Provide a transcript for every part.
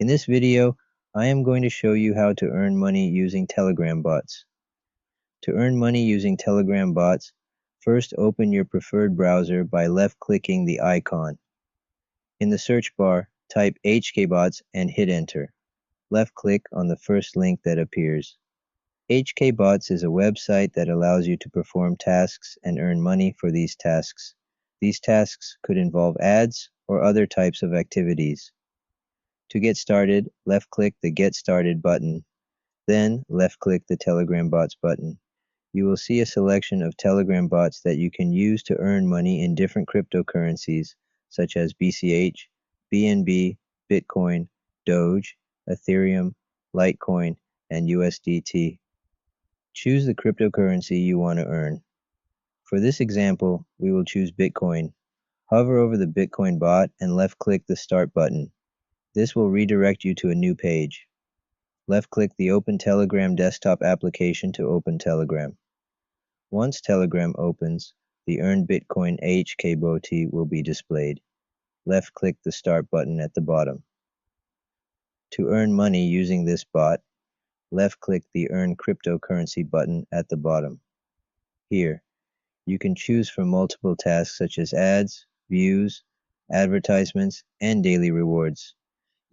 In this video, I am going to show you how to earn money using Telegram bots. To earn money using Telegram bots, first open your preferred browser by left-clicking the icon. In the search bar, type HKBots and hit enter. Left-click on the first link that appears. HKBots is a website that allows you to perform tasks and earn money for these tasks. These tasks could involve ads or other types of activities. To get started, left-click the Get Started button, then left-click the Telegram Bots button. You will see a selection of Telegram bots that you can use to earn money in different cryptocurrencies such as BCH, BNB, Bitcoin, Doge, Ethereum, Litecoin, and USDT. Choose the cryptocurrency you want to earn. For this example, we will choose Bitcoin. Hover over the Bitcoin bot and left-click the Start button. This will redirect you to a new page. Left-click the Open Telegram desktop application to open Telegram. Once Telegram opens, the Earn Bitcoin AHK bot will be displayed. Left-click the Start button at the bottom. To earn money using this bot, left-click the Earn Cryptocurrency button at the bottom. Here, you can choose from multiple tasks such as ads, views, advertisements, and daily rewards.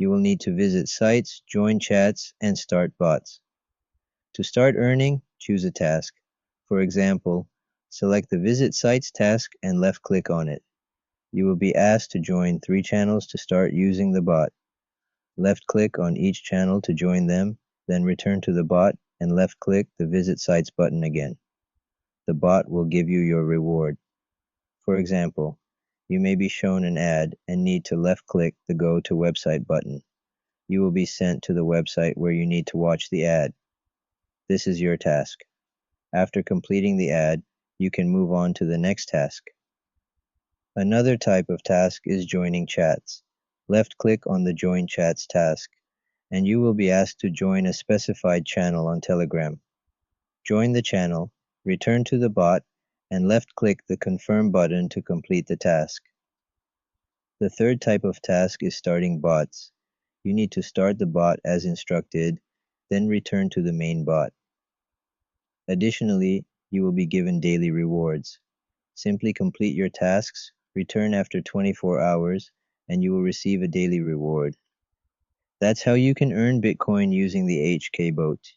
You will need to visit sites, join chats, and start bots. To start earning, choose a task. For example, select the Visit Sites task and left-click on it. You will be asked to join 3 channels to start using the bot. Left-click on each channel to join them, then return to the bot and left-click the Visit Sites button again. The bot will give you your reward. For example, you may be shown an ad and need to left-click the Go to Website button. You will be sent to the website where you need to watch the ad. This is your task. After completing the ad, you can move on to the next task. Another type of task is joining chats. Left-click on the Join Chats task, and you will be asked to join a specified channel on Telegram. Join the channel, return to the bot, and left-click the Confirm button to complete the task. The third type of task is starting bots. You need to start the bot as instructed, then return to the main bot. Additionally, you will be given daily rewards. Simply complete your tasks, return after 24 hours, and you will receive a daily reward. That's how you can earn Bitcoin using the HK bot.